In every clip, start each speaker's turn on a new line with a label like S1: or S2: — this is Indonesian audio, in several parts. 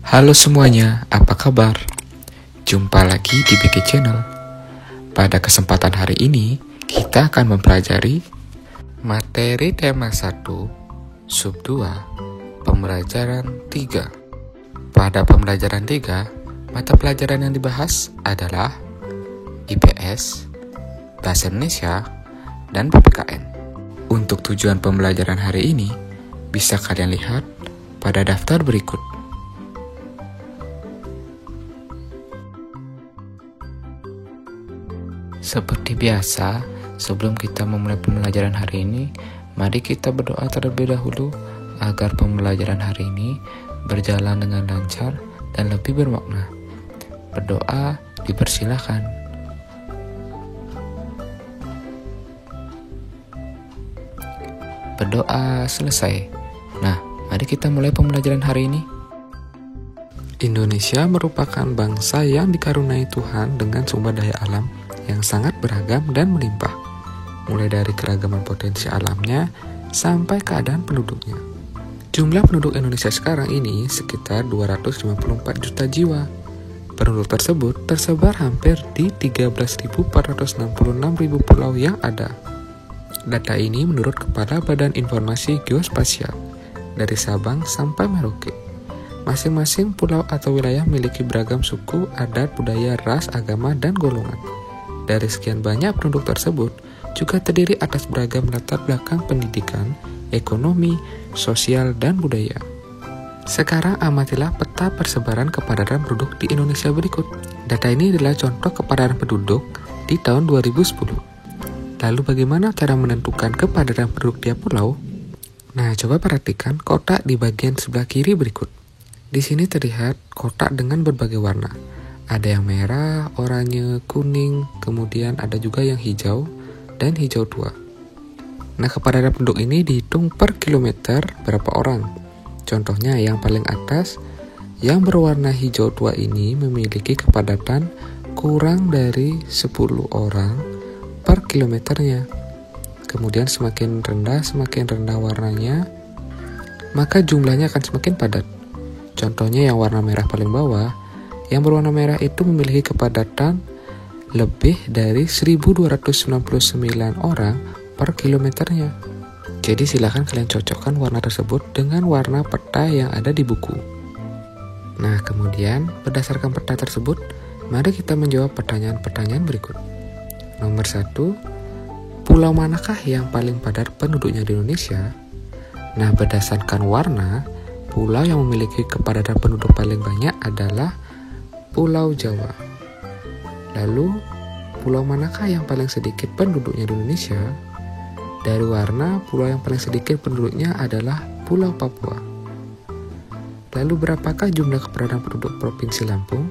S1: Halo semuanya, apa kabar? Jumpa lagi di BK Channel. Pada kesempatan hari ini, kita akan mempelajari materi tema 1, sub 2, pembelajaran 3. Pada pembelajaran 3, mata pelajaran yang dibahas adalah IPS, Bahasa Indonesia, dan PPKN. Untuk tujuan pembelajaran hari ini, bisa kalian lihat pada daftar berikut. Seperti biasa, sebelum kita memulai pembelajaran hari ini, mari kita berdoa terlebih dahulu agar pembelajaran hari ini berjalan dengan lancar dan lebih bermakna. Berdoa dipersilakan. Berdoa selesai. Nah, mari kita mulai pembelajaran hari ini. Indonesia merupakan bangsa yang dikaruniai Tuhan dengan sumber daya alam yang sangat beragam dan melimpah, mulai dari keragaman potensi alamnya sampai keadaan penduduknya. Jumlah penduduk Indonesia sekarang ini sekitar 254 juta jiwa. Penduduk tersebut tersebar hampir di 13.466.000 pulau yang ada. Data ini menurut Kepala Badan Informasi Geospasial dari Sabang sampai Merauke. Masing-masing pulau atau wilayah memiliki beragam suku, adat, budaya, ras, agama, dan golongan. Dari sekian banyak penduduk tersebut, juga terdiri atas beragam latar belakang pendidikan, ekonomi, sosial, dan budaya. Sekarang amatilah peta persebaran kepadatan penduduk di Indonesia berikut. Data ini adalah contoh kepadatan penduduk di tahun 2010. Lalu bagaimana cara menentukan kepadatan penduduk tiap pulau? Nah, coba perhatikan kotak di bagian sebelah kiri berikut. Di sini terlihat kotak dengan berbagai warna. Ada yang merah, oranye, kuning, kemudian ada juga yang hijau dan hijau tua. Nah, kepadatan penduduk ini dihitung per kilometer berapa orang. Contohnya yang paling atas, yang berwarna hijau tua ini memiliki kepadatan kurang dari 10 orang per kilometernya. Kemudian semakin rendah warnanya, maka jumlahnya akan semakin padat. Contohnya yang warna merah paling bawah, yang berwarna merah itu memiliki kepadatan lebih dari 1.299 orang per kilometernya. Jadi silakan kalian cocokkan warna tersebut dengan warna peta yang ada di buku. Nah, kemudian berdasarkan peta tersebut, mari kita menjawab pertanyaan-pertanyaan berikut. Nomor 1, pulau manakah yang paling padat penduduknya di Indonesia? Nah, berdasarkan warna, pulau yang memiliki kepadatan penduduk paling banyak adalah Pulau Jawa. Lalu, pulau manakah yang paling sedikit penduduknya di Indonesia? Dari warna, pulau yang paling sedikit penduduknya adalah Pulau Papua. Lalu, berapakah jumlah kepadatan penduduk Provinsi Lampung?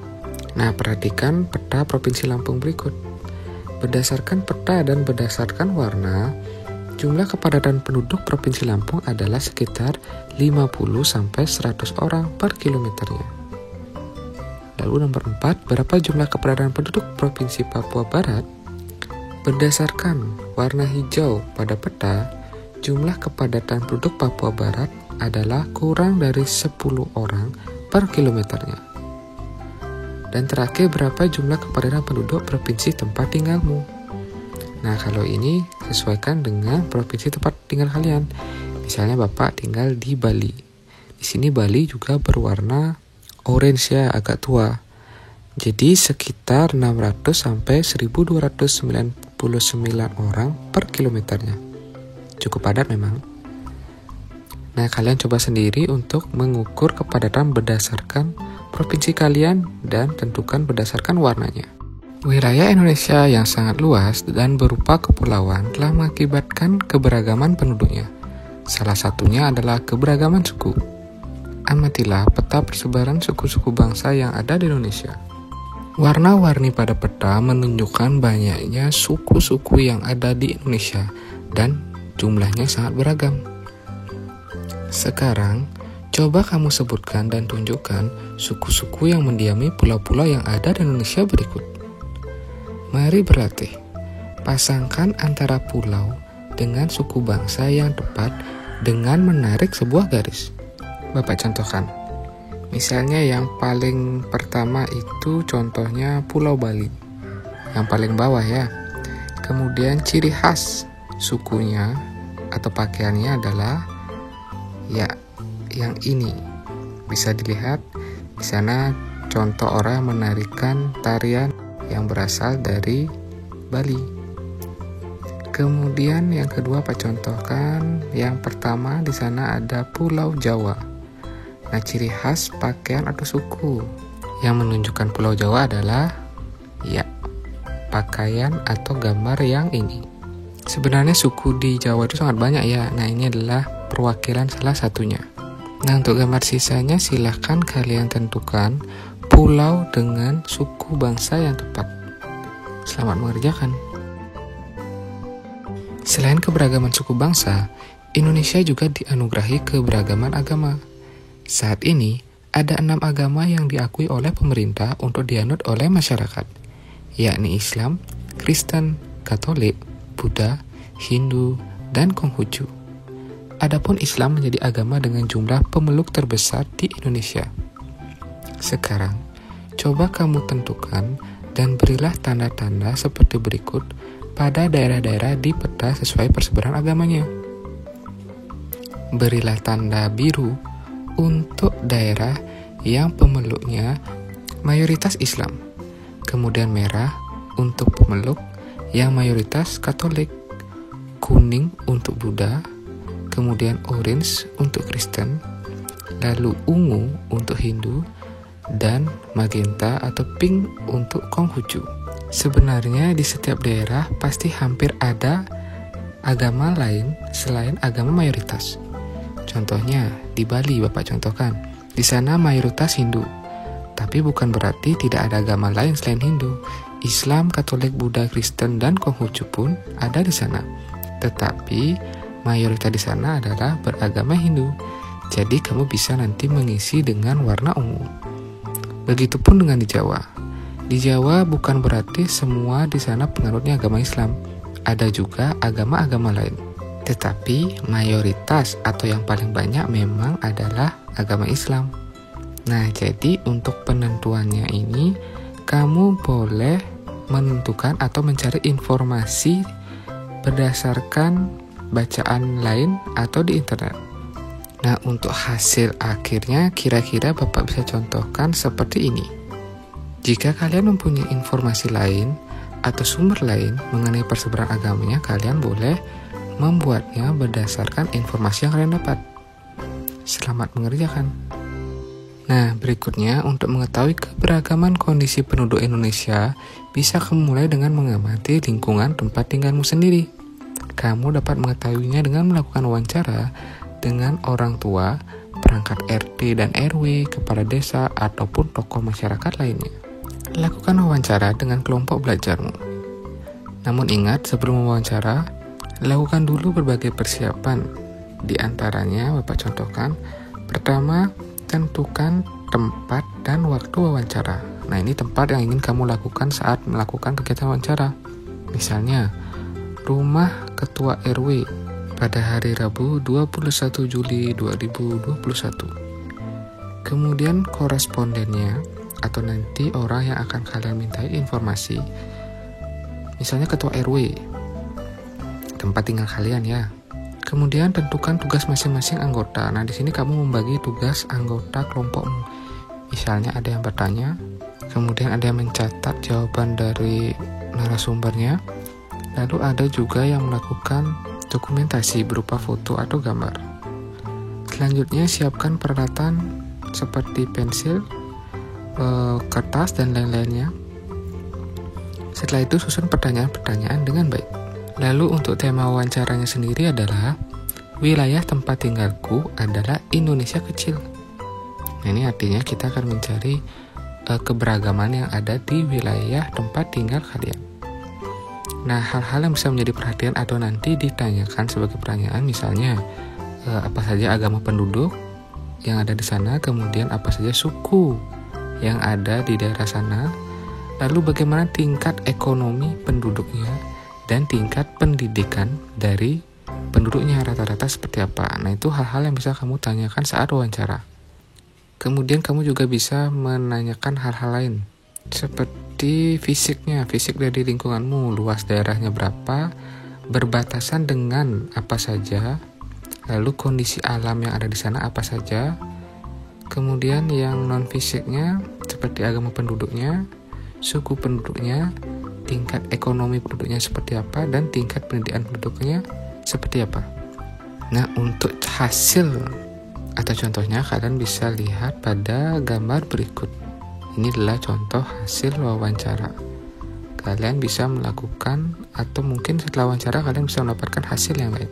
S1: Nah, perhatikan peta Provinsi Lampung berikut. Berdasarkan peta dan berdasarkan warna, jumlah kepadatan penduduk Provinsi Lampung adalah sekitar 50-100 orang per kilometernya. Lalu nomor 4, berapa jumlah kepadatan penduduk Provinsi Papua Barat? Berdasarkan warna hijau pada peta, jumlah kepadatan penduduk Papua Barat adalah kurang dari 10 orang per kilometernya. Dan terakhir, berapa jumlah kepadatan penduduk Provinsi tempat tinggalmu? Nah, kalau ini sesuaikan dengan provinsi tempat tinggal kalian. Misalnya Bapak tinggal di Bali. Di sini Bali juga berwarna orange ya, agak tua. Jadi sekitar 600 sampai 1299 orang per kilometernya. Cukup padat memang. Nah, kalian coba sendiri untuk mengukur kepadatan berdasarkan provinsi kalian dan tentukan berdasarkan warnanya. Wilayah Indonesia yang sangat luas dan berupa kepulauan telah mengakibatkan keberagaman penduduknya. Salah satunya adalah keberagaman suku. Amatilah peta persebaran suku-suku bangsa yang ada di Indonesia. Warna-warni pada peta menunjukkan banyaknya suku-suku yang ada di Indonesia dan jumlahnya sangat beragam. Sekarang, coba kamu sebutkan dan tunjukkan suku-suku yang mendiami pulau-pulau yang ada di Indonesia berikut. Mari berlatih. Pasangkan antara pulau dengan suku bangsa yang tepat dengan menarik sebuah garis. Bapak contohkan. Misalnya yang paling pertama itu contohnya Pulau Bali, yang paling bawah ya. Kemudian ciri khas sukunya atau pakaiannya adalah ya yang ini. Bisa dilihat di sana contoh orang menarikan tarian yang berasal dari Bali. Kemudian yang kedua Pak contohkan, yang pertama di sana ada Pulau Jawa. Nah, ciri khas pakaian atau suku yang menunjukkan Pulau Jawa adalah ya pakaian atau gambar yang ini. Sebenarnya suku di Jawa itu sangat banyak ya. Nah, ini adalah perwakilan salah satunya. Nah, untuk gambar sisanya silahkan kalian tentukan pulau dengan suku bangsa yang tepat. Selamat mengerjakan. Selain keberagaman suku bangsa, Indonesia juga dianugerahi keberagaman agama. Saat ini, ada 6 agama yang diakui oleh pemerintah untuk dianut oleh masyarakat, yakni Islam, Kristen, Katolik, Buddha, Hindu, dan Konghucu. Adapun Islam menjadi agama dengan jumlah pemeluk terbesar di Indonesia. Sekarang, coba kamu tentukan dan berilah tanda-tanda seperti berikut pada daerah-daerah di peta sesuai persebaran agamanya. Berilah tanda biru untuk daerah yang pemeluknya mayoritas Islam, kemudian merah untuk pemeluk yang mayoritas Katolik, kuning untuk Buddha, kemudian orange untuk Kristen, lalu ungu untuk Hindu, dan magenta atau pink untuk Konghucu. Sebenarnya di setiap daerah pasti hampir ada agama lain selain agama mayoritas. Contohnya di Bali Bapak contohkan, di sana mayoritas Hindu, tapi bukan berarti tidak ada agama lain selain Hindu. Islam, Katolik, Buddha, Kristen, dan Konghucu pun ada di sana. Tetapi mayoritas di sana adalah beragama Hindu. Jadi kamu bisa nanti mengisi dengan warna ungu. Begitupun dengan di Jawa. Di Jawa bukan berarti semua di sana penganutnya agama Islam. Ada juga agama-agama lain. Tetapi mayoritas atau yang paling banyak memang adalah agama Islam. Nah, jadi untuk penentuannya ini kamu boleh menentukan atau mencari informasi berdasarkan bacaan lain atau di internet. Nah, untuk hasil akhirnya kira-kira Bapak bisa contohkan seperti ini. Jika kalian mempunyai informasi lain atau sumber lain mengenai persebaran agamanya, kalian boleh membuatnya berdasarkan informasi yang kalian dapat. Selamat mengerjakan. Nah, berikutnya untuk mengetahui keberagaman kondisi penduduk Indonesia, bisa kamu mulai dengan mengamati lingkungan tempat tinggalmu sendiri. Kamu dapat mengetahuinya dengan melakukan wawancara dengan orang tua, perangkat RT dan RW, kepala desa, ataupun tokoh masyarakat lainnya. Lakukan wawancara dengan kelompok belajarmu. Namun ingat, sebelum wawancara, lakukan dulu berbagai persiapan. Di antaranya, Bapak contohkan, pertama, tentukan tempat dan waktu wawancara. Nah, ini tempat yang ingin kamu lakukan saat melakukan kegiatan wawancara. Misalnya, rumah ketua RW pada hari Rabu 21 Juli 2021. Kemudian korespondennya atau nanti orang yang akan kalian mintai informasi. Misalnya ketua RW, tempat tinggal kalian ya. Kemudian tentukan tugas masing-masing anggota. Nah, di sini kamu membagi tugas anggota kelompokmu. Misalnya ada yang bertanya, kemudian ada yang mencatat jawaban dari narasumbernya, lalu ada juga yang melakukan dokumentasi berupa foto atau gambar. Selanjutnya siapkan peralatan seperti pensil, kertas, dan lain-lainnya. Setelah itu susun pertanyaan-pertanyaan dengan baik. Lalu untuk tema wawancaranya sendiri adalah wilayah tempat tinggalku adalah Indonesia kecil. Nah, ini artinya kita akan mencari keberagaman yang ada di wilayah tempat tinggal kalian. Nah, hal-hal yang bisa menjadi perhatian atau nanti ditanyakan sebagai pertanyaan, misalnya apa saja agama penduduk yang ada di sana, kemudian apa saja suku yang ada di daerah sana, lalu bagaimana tingkat ekonomi penduduknya, dan tingkat pendidikan dari penduduknya rata-rata seperti apa. Nah, itu hal-hal yang bisa kamu tanyakan saat wawancara. Kemudian kamu juga bisa menanyakan hal-hal lain, seperti fisiknya, fisik dari lingkunganmu, luas daerahnya berapa, berbatasan dengan apa saja, lalu kondisi alam yang ada di sana apa saja. Kemudian yang non-fisiknya, seperti agama penduduknya, suku penduduknya, tingkat ekonomi penduduknya seperti apa, dan tingkat pendidikan penduduknya seperti apa. Nah, untuk hasil atau contohnya kalian bisa lihat pada gambar berikut. Ini adalah contoh hasil wawancara. Kalian bisa melakukan atau mungkin setelah wawancara kalian bisa mendapatkan hasil yang lain.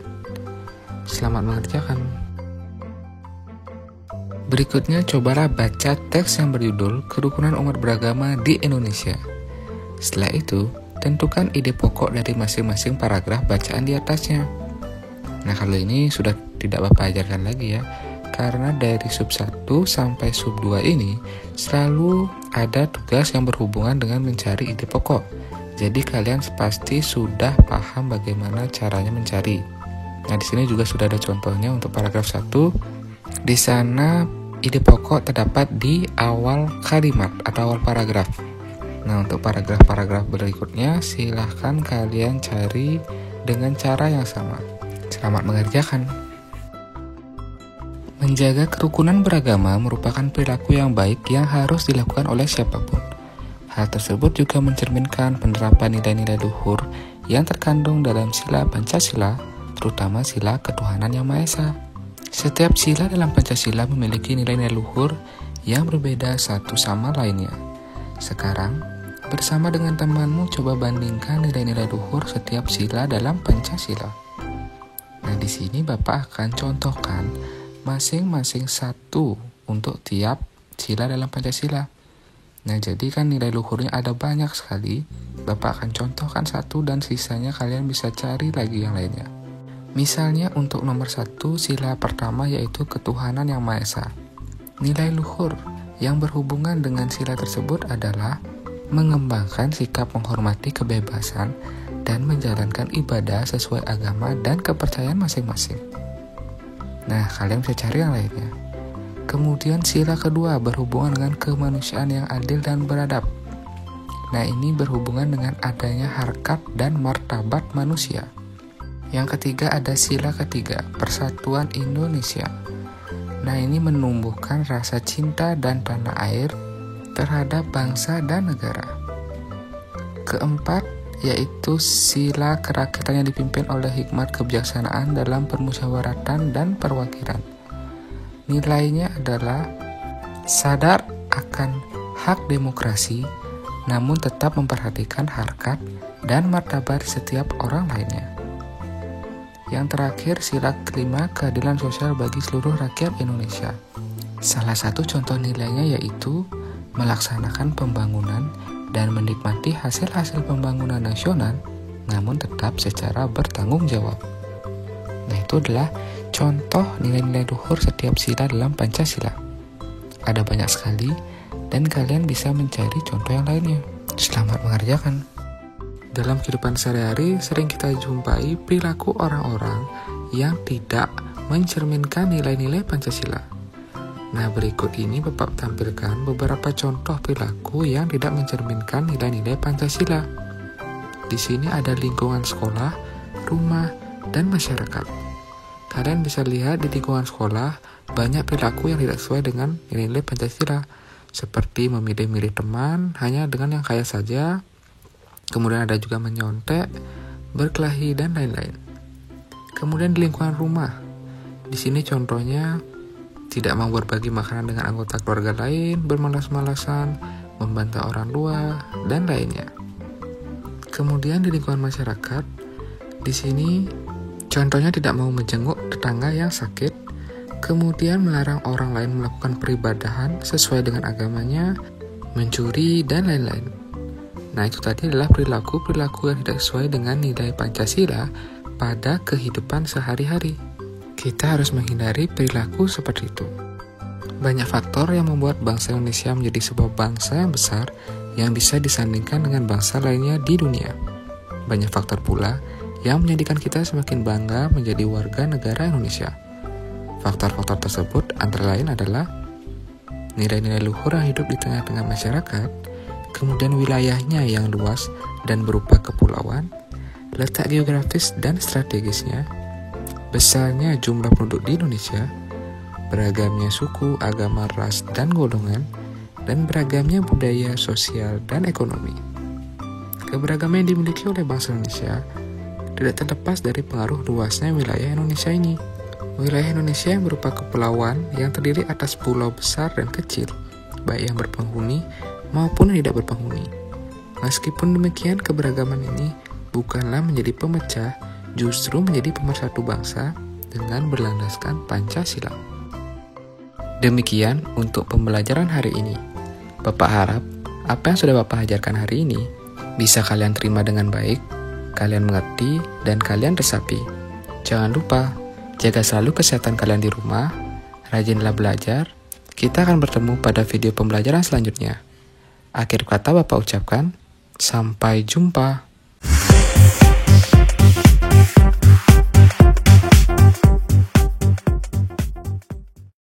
S1: Selamat mengerjakan. Berikutnya cobalah baca teks yang berjudul Kerukunan Umat Beragama di Indonesia. Setelah itu, tentukan ide pokok dari masing-masing paragraf bacaan di atasnya. Nah, kalau ini sudah tidak Bapak ajarkan lagi ya. Karena dari sub 1 sampai sub 2 ini selalu ada tugas yang berhubungan dengan mencari ide pokok. Jadi kalian pasti sudah paham bagaimana caranya mencari. Nah, di sini juga sudah ada contohnya untuk paragraf 1. Di sana ide pokok terdapat di awal kalimat atau awal paragraf. Nah, untuk paragraf-paragraf berikutnya silahkan kalian cari dengan cara yang sama. Selamat mengerjakan. Menjaga kerukunan beragama merupakan perilaku yang baik yang harus dilakukan oleh siapapun. Hal tersebut juga mencerminkan penerapan nilai-nilai luhur yang terkandung dalam sila Pancasila, terutama sila ketuhanan yang Maha Esa. Setiap sila dalam Pancasila memiliki nilai-nilai luhur yang berbeda satu sama lainnya. Sekarang, bersama dengan temanmu coba bandingkan nilai-nilai luhur setiap sila dalam Pancasila. Nah, di sini Bapak akan contohkan masing-masing satu untuk tiap sila dalam Pancasila. Nah, jadi kan nilai luhurnya ada banyak sekali. Bapak akan contohkan satu dan sisanya kalian bisa cari lagi yang lainnya. Misalnya untuk nomor 1 sila pertama yaitu ketuhanan yang Maha Esa. Nilai luhur yang berhubungan dengan sila tersebut adalah mengembangkan sikap menghormati kebebasan dan menjalankan ibadah sesuai agama dan kepercayaan masing-masing. Nah, kalian bisa cari yang lainnya. Kemudian sila kedua berhubungan dengan kemanusiaan yang adil dan beradab. Nah, ini berhubungan dengan adanya harkat dan martabat manusia. Yang ketiga ada sila ketiga, persatuan Indonesia. Nah, ini menumbuhkan rasa cinta dan tanah air terhadap bangsa dan negara. Keempat, yaitu sila kerakyatan yang dipimpin oleh hikmat kebijaksanaan dalam permusyawaratan dan perwakilan. Nilainya adalah sadar akan hak demokrasi, namun tetap memperhatikan harkat dan martabat setiap orang lainnya. Yang terakhir, sila kelima, keadilan sosial bagi seluruh rakyat Indonesia. Salah satu contoh nilainya yaitu melaksanakan pembangunan dan menikmati hasil-hasil pembangunan nasional, namun tetap secara bertanggung jawab. Nah, itu adalah contoh nilai-nilai luhur setiap sila dalam Pancasila. Ada banyak sekali, dan kalian bisa mencari contoh yang lainnya. Selamat mengerjakan. Dalam kehidupan sehari-hari, sering kita jumpai perilaku orang-orang yang tidak mencerminkan nilai-nilai Pancasila. Nah, berikut ini Bapak tampilkan beberapa contoh perilaku yang tidak mencerminkan nilai-nilai Pancasila. Di sini ada lingkungan sekolah, rumah, dan masyarakat. Kalian bisa lihat di lingkungan sekolah banyak perilaku yang tidak sesuai dengan nilai-nilai Pancasila, seperti memilih-milih teman hanya dengan yang kaya saja. Kemudian ada juga menyontek, berkelahi, dan lain-lain. Kemudian di lingkungan rumah, di sini contohnya tidak mau berbagi makanan dengan anggota keluarga lain, bermalas-malasan, membantah orang tua, dan lainnya. Kemudian di lingkungan masyarakat, di sini contohnya tidak mau menjenguk tetangga yang sakit, kemudian melarang orang lain melakukan peribadahan sesuai dengan agamanya, mencuri, dan lain-lain. Nah, itu tadi adalah perilaku-perilaku yang tidak sesuai dengan nilai Pancasila pada kehidupan sehari-hari. Kita harus menghindari perilaku seperti itu. Banyak faktor yang membuat bangsa Indonesia menjadi sebuah bangsa yang besar yang bisa disandingkan dengan bangsa lainnya di dunia. Banyak faktor pula yang menjadikan kita semakin bangga menjadi warga negara Indonesia. Faktor-faktor tersebut antara lain adalah nilai-nilai luhur yang hidup di tengah-tengah masyarakat, kemudian wilayahnya yang luas dan berupa kepulauan, letak geografis dan strategisnya, besarnya jumlah penduduk di Indonesia, beragamnya suku, agama, ras, dan golongan, dan beragamnya budaya, sosial, dan ekonomi. Keberagaman yang dimiliki oleh bangsa Indonesia tidak terlepas dari pengaruh luasnya wilayah Indonesia ini. Wilayah Indonesia yang berupa kepulauan yang terdiri atas pulau besar dan kecil, baik yang berpenghuni maupun yang tidak berpenghuni. Meskipun demikian, keberagaman ini bukanlah menjadi pemecah, justru menjadi pemersatu bangsa dengan berlandaskan Pancasila. Demikian untuk pembelajaran hari ini. Bapak harap apa yang sudah Bapak ajarkan hari ini bisa kalian terima dengan baik, kalian mengerti, dan kalian resapi. Jangan lupa, jaga selalu kesehatan kalian di rumah, rajinlah belajar. Kita akan bertemu pada video pembelajaran selanjutnya. Akhir kata Bapak ucapkan, sampai jumpa.